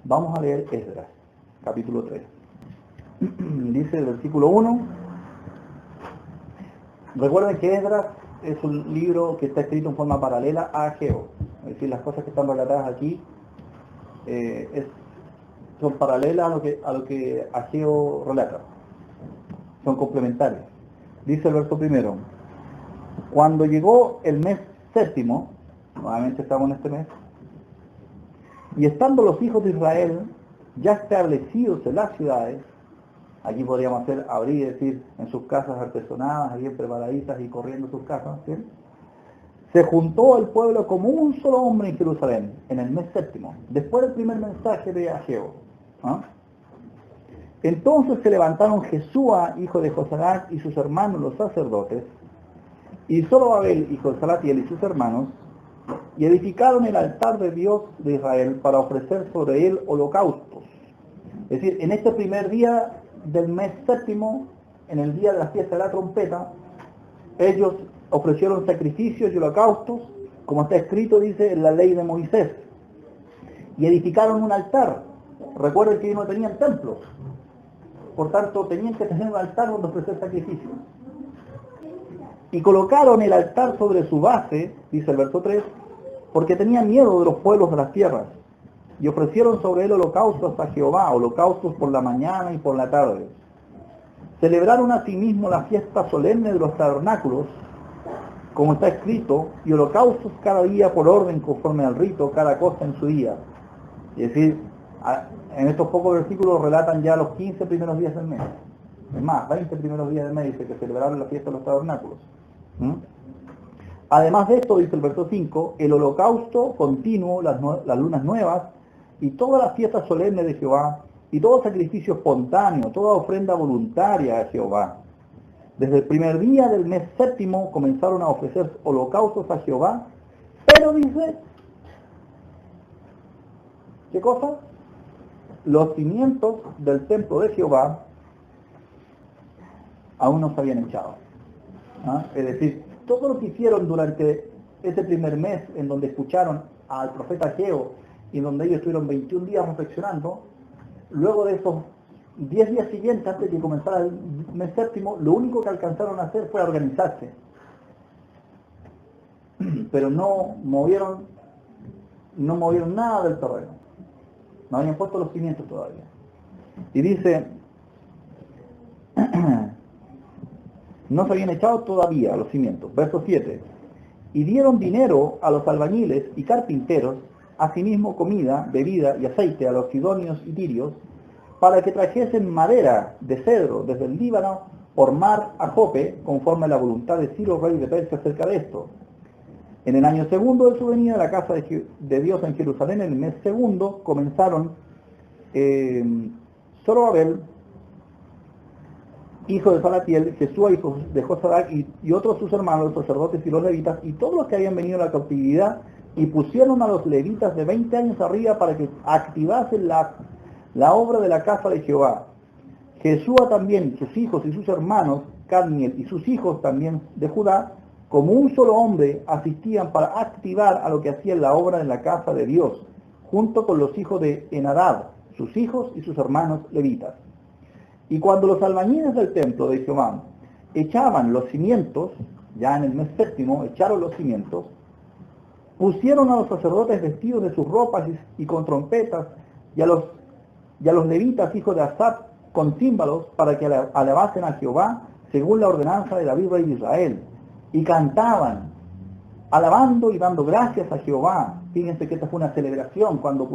Vamos a leer Esdras, capítulo 3. Dice el versículo 1. Recuerden que Esdras es un libro que está escrito en forma paralela a Ageo. Es decir, las cosas que están relatadas aquí son paralelas a lo que Ageo relata. Son complementarias. Dice el verso primero. Cuando llegó el mes séptimo, nuevamente estamos en este mes, y estando los hijos de Israel ya establecidos en las ciudades, aquí podríamos abrir y decir en sus casas artesonadas, bien preparaditas y corriendo sus casas, ¿sí? Se juntó el pueblo como un solo hombre en Jerusalén, en el mes séptimo, después del primer mensaje de Ageo. ¿Ah? Entonces se levantaron Jesúa, hijo de Josadac, y sus hermanos los sacerdotes, y Zorobabel, hijo de Salatiel, y sus hermanos, y edificaron el altar de Dios de Israel para ofrecer sobre él holocaustos. Es decir, en este primer día del mes séptimo, en el día de la fiesta de la trompeta, ellos ofrecieron sacrificios y holocaustos, como está escrito, dice, en la ley de Moisés, y edificaron un altar. Recuerden que ellos no tenían templos, por tanto tenían que tener un altar donde ofrecer sacrificios. Y colocaron el altar sobre su base, dice el verso 3, porque tenían miedo de los pueblos de las tierras, y ofrecieron sobre él holocaustos a Jehová, holocaustos por la mañana y por la tarde. Celebraron asimismo la fiesta solemne de los tabernáculos, como está escrito, y holocaustos cada día por orden conforme al rito, cada cosa en su día. Es decir, en estos pocos versículos relatan ya los 15 primeros días del mes. Es más, 20 primeros días del mes dice que celebraron la fiesta de los tabernáculos. Además de esto, dice el verso 5, el holocausto continuo, las lunas nuevas, y todas las fiestas solemnes de Jehová, y todo sacrificio espontáneo, toda ofrenda voluntaria a Jehová. Desde el primer día del mes séptimo comenzaron a ofrecer holocaustos a Jehová, pero dice, ¿qué cosa? Los cimientos del templo de Jehová aún no se habían echado. ¿Ah? Es decir, todo lo que hicieron durante ese primer mes en donde escucharon al profeta Ageo y en donde ellos estuvieron 21 días reflexionando, luego de esos 10 días siguientes, antes de que comenzara el mes séptimo, lo único que alcanzaron a hacer fue organizarse. Pero no movieron nada del terreno. No habían puesto los cimientos todavía. Y dice, no se habían echado todavía los cimientos. Verso 7. Y dieron dinero a los albañiles y carpinteros, asimismo comida, bebida y aceite a los sidonios y tirios, para que trajesen madera de cedro desde el Líbano por mar a Jope, conforme a la voluntad de Ciro, rey de Persia, acerca de esto. En el año segundo de su venida a la casa de Dios en Jerusalén, en el mes segundo, comenzaron Zorobabel, hijo de Salatiel, Jesúa, hijo de Josadac, y otros sus hermanos, los sacerdotes y los levitas, y todos los que habían venido a la cautividad, y pusieron a los levitas de 20 años arriba para que activasen la obra de la casa de Jehová. Jesúa también, sus hijos y sus hermanos, Cadmiel y sus hijos también de Judá, como un solo hombre, asistían para activar a lo que hacían la obra en la casa de Dios, junto con los hijos de Enadad, sus hijos y sus hermanos levitas. Y cuando los albañiles del templo de Jehová echaban los cimientos, ya en el mes séptimo echaron los cimientos, pusieron a los sacerdotes vestidos de sus ropas y con trompetas, y a los levitas, hijos de Asaf, con címbalos, para que alabasen a Jehová, según la ordenanza de David, rey de Israel. Y cantaban, alabando y dando gracias a Jehová. Fíjense que esta fue una celebración cuando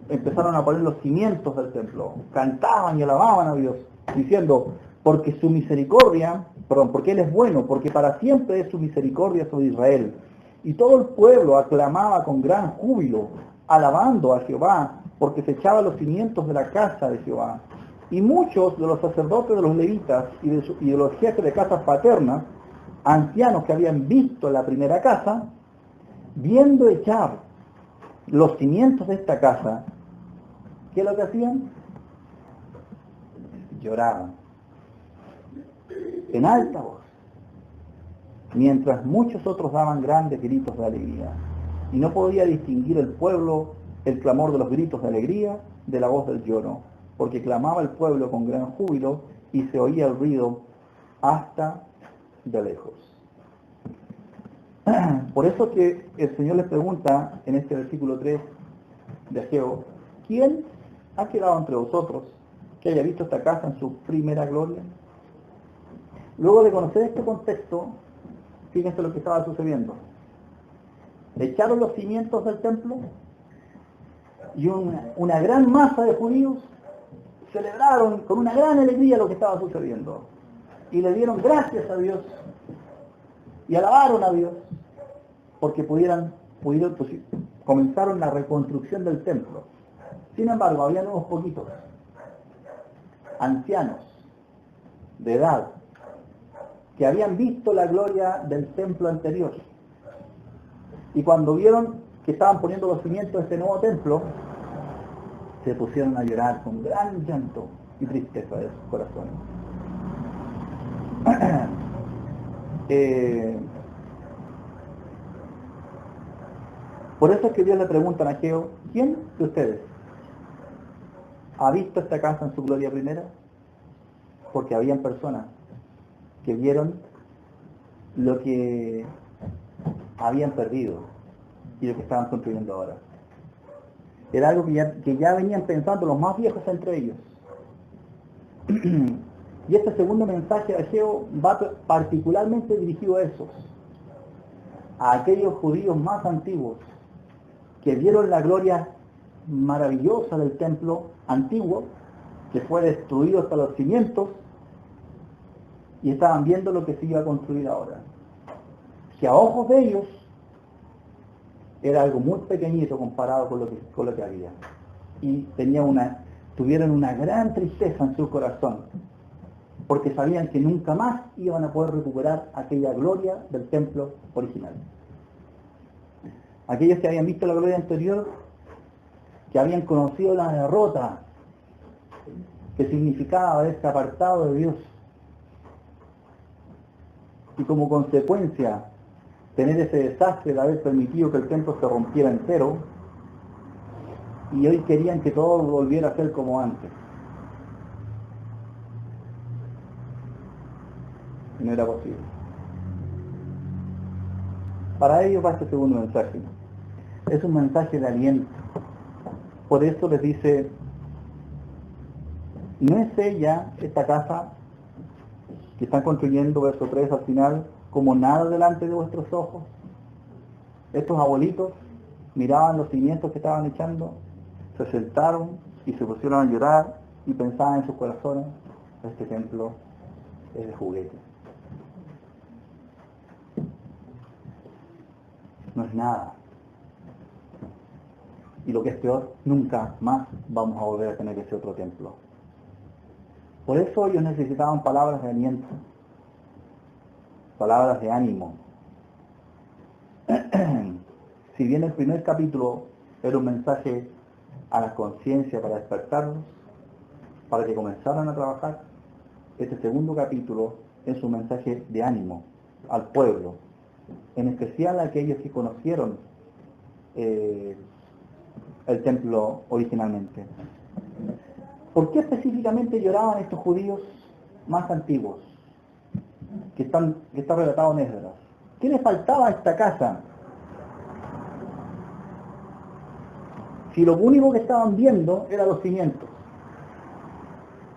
empezaron a poner los cimientos del templo. Cantaban y alababan a Dios, diciendo, porque Él es bueno, porque para siempre es su misericordia sobre Israel. Y todo el pueblo aclamaba con gran júbilo, alabando a Jehová, porque se echaban los cimientos de la casa de Jehová. Y muchos de los sacerdotes de los levitas y de los jefes de casas paternas, ancianos que habían visto la primera casa, viendo echar los cimientos de esta casa, ¿qué es lo que hacían? Lloraban en alta voz, mientras muchos otros daban grandes gritos de alegría. Y no podía distinguir el pueblo el clamor de los gritos de alegría, de la voz del lloro, porque clamaba el pueblo con gran júbilo y se oía el ruido hasta de lejos. Por eso que el Señor les pregunta en este versículo 3 de Ageo, ¿quién ha quedado entre vosotros que haya visto esta casa en su primera gloria? Luego de conocer este contexto, fíjense lo que estaba sucediendo. Echaron los cimientos del templo y una gran masa de judíos celebraron con una gran alegría lo que estaba sucediendo y le dieron gracias a Dios y alabaron a Dios porque comenzaron la reconstrucción del templo. Sin embargo, había unos poquitos ancianos de edad que habían visto la gloria del templo anterior y cuando vieron que estaban poniendo los cimientos de este nuevo templo, se pusieron a llorar con gran llanto y tristeza de sus corazones. Por eso es que Dios le pregunta a Ageo, ¿quién de ustedes ha visto esta casa en su gloria primera? Porque habían personas que vieron lo que habían perdido y lo que estaban construyendo ahora. Era algo que ya venían pensando los más viejos entre ellos. Y este segundo mensaje de Ageo va particularmente dirigido a esos, a aquellos judíos más antiguos que vieron la gloria maravillosa del templo antiguo, que fue destruido hasta los cimientos, y estaban viendo lo que se iba a construir ahora. Que a ojos de ellos era algo muy pequeñito comparado con lo que había. Y tuvieron una gran tristeza en su corazón, porque sabían que nunca más iban a poder recuperar aquella gloria del templo original. Aquellos que habían visto la gloria anterior, que habían conocido la derrota que significaba haberse apartado de Dios, y como consecuencia tener ese desastre de haber permitido que el templo se rompiera entero, y hoy querían que todo volviera a ser como antes. Y no era posible. Para ellos va este segundo mensaje. Es un mensaje de aliento. Por eso les dice, ¿no es ella, esta casa que están construyendo, verso 3 al final, como nada delante de vuestros ojos? Estos abuelitos miraban los cimientos que estaban echando, se sentaron y se pusieron a llorar y pensaban en sus corazones, este templo es de juguete. No es nada. Y lo que es peor, nunca más vamos a volver a tener ese otro templo. Por eso ellos necesitaban palabras de aliento, palabras de ánimo. Si bien el primer capítulo era un mensaje a la conciencia para despertarlos, para que comenzaran a trabajar, este segundo capítulo es un mensaje de ánimo al pueblo, en especial a aquellos que conocieron el templo originalmente. ¿Por qué específicamente lloraban estos judíos más antiguos? Que está relatado en Esdras. ¿Qué les faltaba a esta casa? Si lo único que estaban viendo eran los cimientos.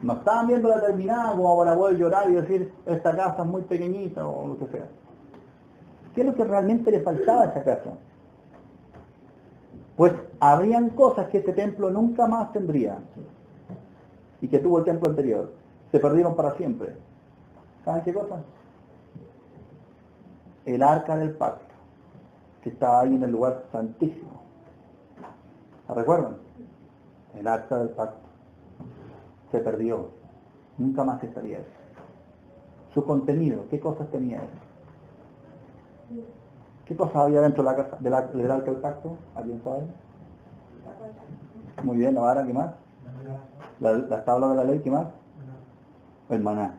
No estaban viendo la terminada como para poder llorar y decir, esta casa es muy pequeñita o lo que sea. ¿Qué es lo que realmente le faltaba a esta casa? Pues habrían cosas que este templo nunca más tendría y que tuvo el templo anterior. Se perdieron para siempre. ¿Saben qué cosa? El arca del pacto, que estaba ahí en el lugar santísimo. ¿La recuerdan? El arca del pacto. Se perdió. Nunca más estaría eso. Su contenido, ¿qué cosas tenía eso? ¿Qué cosas había dentro de la casa, del arca del pacto? ¿Alguien sabe? Muy bien, la vara, ¿qué más? Las tablas de la ley, ¿qué más? El maná.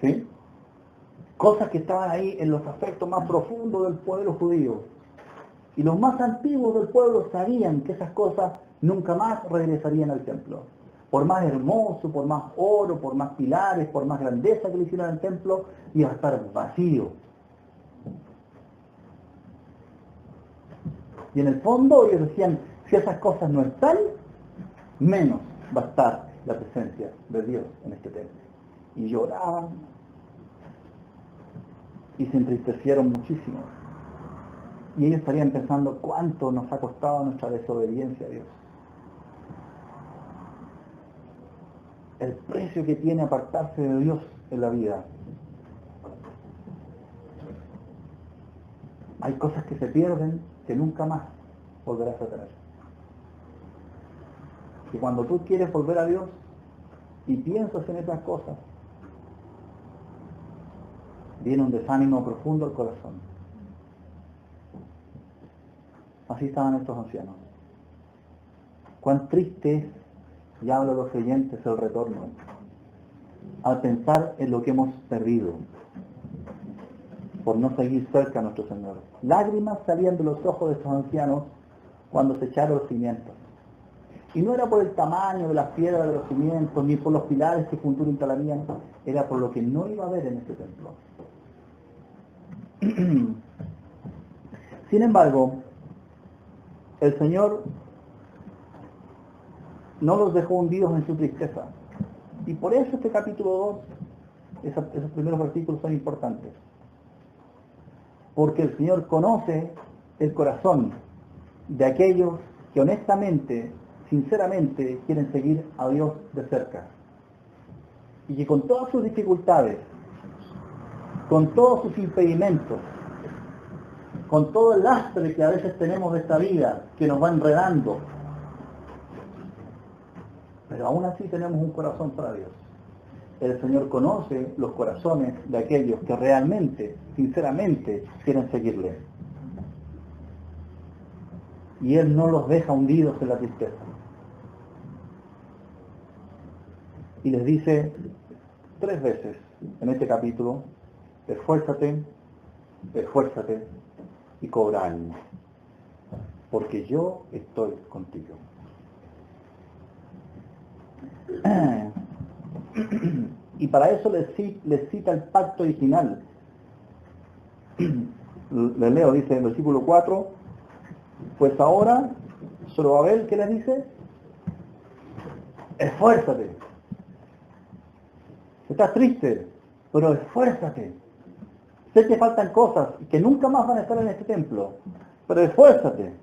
¿Sí? Cosas que estaban ahí en los aspectos más profundos del pueblo judío. Y los más antiguos del pueblo sabían que esas cosas nunca más regresarían al templo. Por más hermoso, por más oro, por más pilares, por más grandeza que le hicieran al templo, iba a estar vacío. Y en el fondo ellos decían, si esas cosas no están, menos va a estar la presencia de Dios en este templo. Y lloraban y se entristecieron muchísimo. Y ellos estarían pensando cuánto nos ha costado nuestra desobediencia a Dios. El precio que tiene apartarse de Dios en la vida. Hay cosas que se pierden que nunca más volverás a tener. Y cuando tú quieres volver a Dios y piensas en esas cosas, viene un desánimo profundo al corazón. Así estaban estos ancianos. Cuán triste es, y hablo a los creyentes, el retorno, al pensar en lo que hemos perdido por no seguir cerca a nuestro Señor. Lágrimas salían de los ojos de estos ancianos cuando se echaron los cimientos. Y no era por el tamaño de las piedras de los cimientos, ni por los pilares que futuro instalarían, era por lo que no iba a haber en este templo. Sin embargo, el Señor no los dejó hundidos en su tristeza. Y por eso este capítulo 2, esos primeros versículos son importantes. Porque el Señor conoce el corazón de aquellos que honestamente, sinceramente, quieren seguir a Dios de cerca. Y que con todas sus dificultades, con todos sus impedimentos, con todo el lastre que a veces tenemos de esta vida, que nos va enredando, pero aún así tenemos un corazón para Dios. El Señor conoce los corazones de aquellos que realmente, sinceramente, quieren seguirle. Y Él no los deja hundidos en la tristeza. Y les dice 3 veces en este capítulo, esfuérzate, esfuérzate y cobra ánimo, porque yo estoy contigo. Y para eso les cita el pacto original. Les leo, dice en el versículo 4, pues ahora, Zorobabel, ¿qué les dice? Esfuérzate. Estás triste, pero esfuérzate. Sé que faltan cosas que nunca más van a estar en este templo, pero esfuérzate.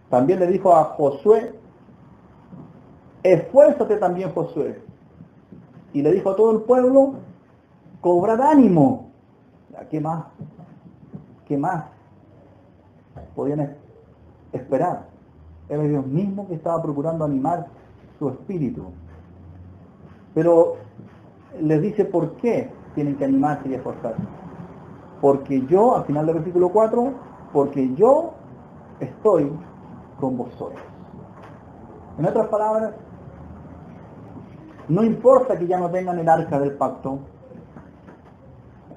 También le dijo a Josué, esfuérzate también, Josué. Y le dijo a todo el pueblo, cobrad ánimo. ¿Qué más? ¿Qué más podían esperar? Era Dios mismo que estaba procurando animar su espíritu. Pero les dice por qué tienen que animarse y esforzarse. Porque yo, al final del versículo 4, porque yo estoy con vosotros. En otras palabras, no importa que ya no tengan el arca del pacto,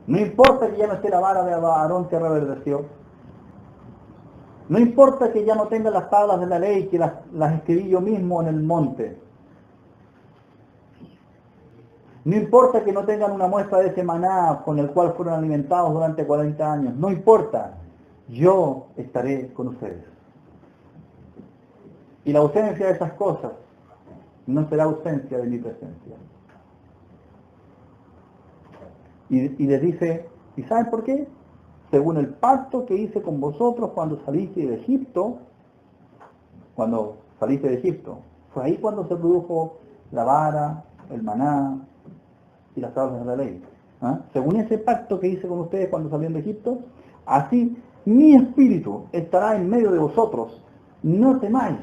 no importa que ya no esté la vara de Aarón que reverdeció, no importa que ya no tengan las tablas de la ley que las escribí yo mismo en el monte, no importa que no tengan una muestra de ese maná con el cual fueron alimentados durante 40 años, no importa, yo estaré con ustedes. Y la ausencia de esas cosas no será ausencia de mi presencia. Y les dice, ¿y saben por qué? Según el pacto que hice con vosotros cuando saliste de Egipto, fue ahí cuando se produjo la vara, el maná y las tablas de la ley. Según ese pacto que hice con ustedes cuando salieron de Egipto, así mi espíritu estará en medio de vosotros, no temáis.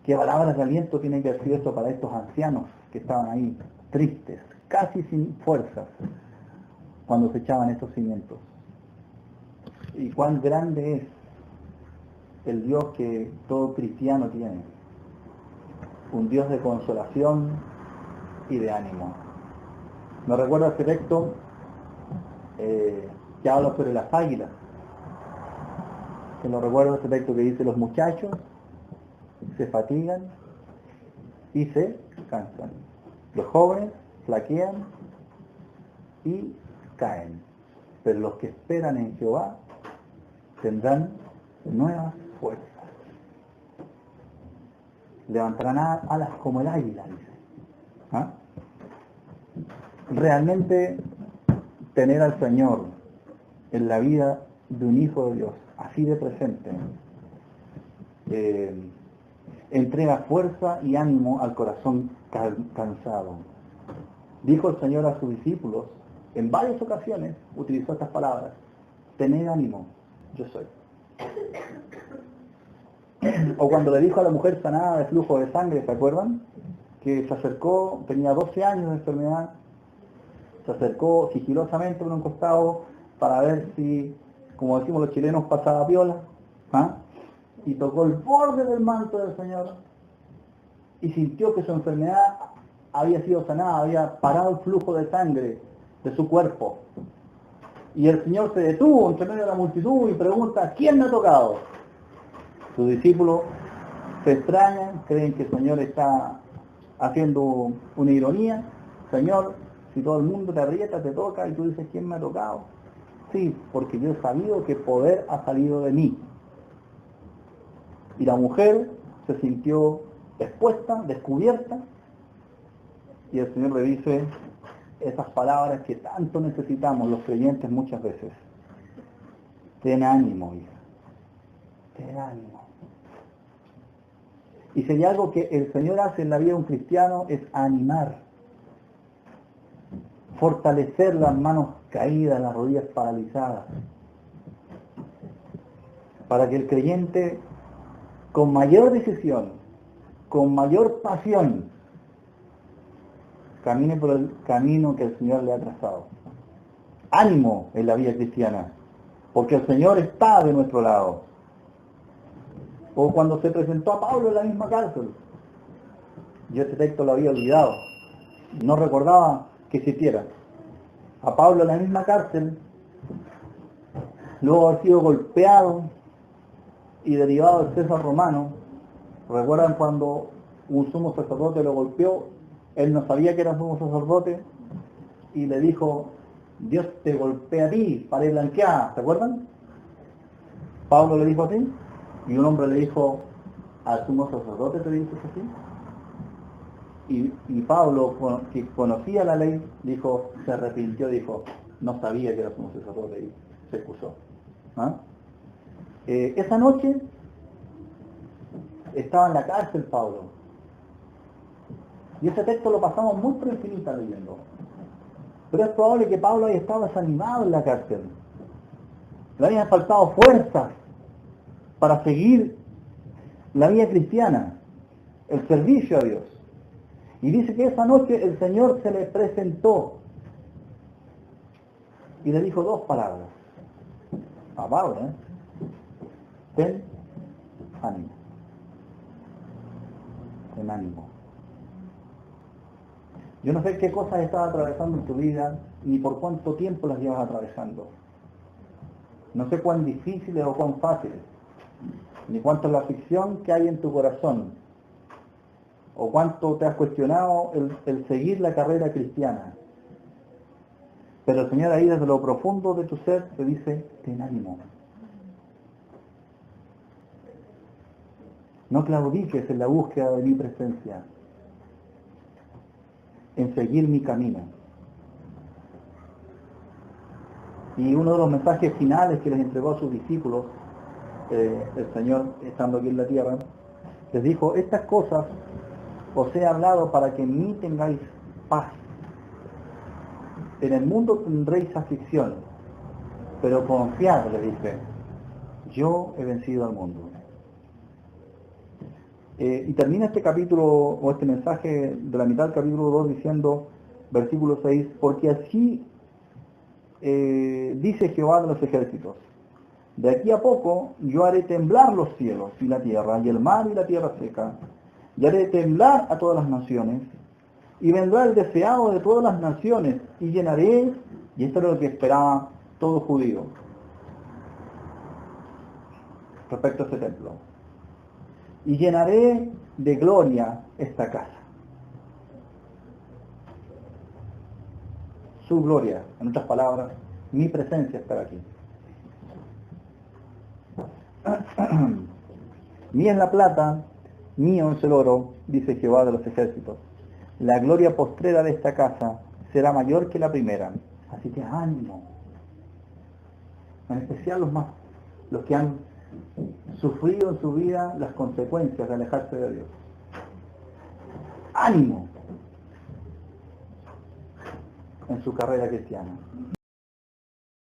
Qué palabras de aliento tienen que decir esto para estos ancianos que estaban ahí, tristes, casi sin fuerzas, cuando se echaban estos cimientos. Y cuán grande es el Dios que todo cristiano tiene, un Dios de consolación y de ánimo. Me recuerda ese texto que habla sobre las águilas. Que no recuerdo ese texto que dice: los muchachos se fatigan y se cansan. Los jóvenes flaquean y caen. Pero los que esperan en Jehová tendrán nuevas fuerzas. Levantarán alas como el águila, dice. ¿Ah? Realmente tener al Señor en la vida de un hijo de Dios, así de presente, entrega fuerza y ánimo al corazón cansado. Dijo el Señor a sus discípulos, en varias ocasiones utilizó estas palabras: tened ánimo, yo soy. O cuando le dijo a la mujer sanada de flujo de sangre, ¿se acuerdan? Que se acercó, tenía 12 años de enfermedad, se acercó sigilosamente por un costado para ver si, como decimos los chilenos, pasaba piola, ¿ah? Y tocó el borde del manto del Señor y sintió que su enfermedad había sido sanada, había parado el flujo de sangre de su cuerpo. Y el Señor se detuvo entre medio de la multitud y pregunta: ¿quién me ha tocado? Sus discípulos se extrañan, creen que el Señor está haciendo una ironía. Señor, si todo el mundo te aprieta, te toca, y tú dices: ¿quién me ha tocado? Sí, porque yo he sabido que poder ha salido de mí. Y la mujer se sintió expuesta, descubierta, y el Señor le dice esas palabras que tanto necesitamos los creyentes muchas veces: ten ánimo, hija, ten ánimo. Y si hay algo que el Señor hace en la vida de un cristiano es animar, fortalecer las manos caídas, las rodillas paralizadas, para que el creyente con mayor decisión, con mayor pasión, camine por el camino que el Señor le ha trazado. Ánimo en la vida cristiana, porque el Señor está de nuestro lado. O cuando se presentó a Pablo en la misma cárcel, yo este texto lo había olvidado, no recordaba que existiera. A Pablo en la misma cárcel, luego de haber sido golpeado y derivado del César romano. ¿Recuerdan cuando un sumo sacerdote lo golpeó? Él no sabía que era sumo sacerdote y le dijo: Dios te golpea a ti para ir blanqueada. ¿Se acuerdan? Pablo le dijo así, y un hombre le dijo: ¿al sumo sacerdote te dices así? Y Pablo, que conocía la ley, dijo, se arrepintió, dijo: no sabía que era sumo sacerdote, y se excusó. ¿Ah? Esa noche estaba en la cárcel Pablo, y ese texto lo pasamos muy por encima leyendo, pero es probable que Pablo haya estado desanimado en la cárcel, le habían faltado fuerzas para seguir la vida cristiana, el servicio a Dios. Y dice que esa noche el Señor se le presentó y le dijo dos palabras a Pablo: ten ánimo, ten ánimo. Yo no sé qué cosas estás atravesando en tu vida, ni por cuánto tiempo las llevas atravesando. No sé cuán difíciles o cuán fáciles, ni cuánto es la aflicción que hay en tu corazón, o cuánto te has cuestionado el seguir la carrera cristiana. Pero el Señor ahí desde lo profundo de tu ser te dice: ten ánimo. No claudiques en la búsqueda de mi presencia, en seguir mi camino. Y uno de los mensajes finales que les entregó a sus discípulos, el Señor estando aquí en la tierra, les dijo: estas cosas os he hablado para que en mí tengáis paz. En el mundo tendréis aflicción, pero confiad, le dice, yo he vencido al mundo. Y termina este capítulo, o este mensaje de la mitad del capítulo 2 diciendo, versículo 6, porque así dice Jehová de los ejércitos: de aquí a poco yo haré temblar los cielos y la tierra, y el mar y la tierra seca, y haré temblar a todas las naciones, y vendrá el deseado de todas las naciones, y llenaré Y esto era lo que esperaba todo judío respecto a ese templo. Y llenaré de gloria esta casa. Su gloria, en otras palabras, mi presencia estará aquí. Mía es la plata, mío es el oro, dice Jehová de los ejércitos. La gloria postrera de esta casa será mayor que la primera. Así que ánimo. En especial los que han sufrido en su vida las consecuencias de alejarse de Dios. ¡Ánimo! En su carrera cristiana.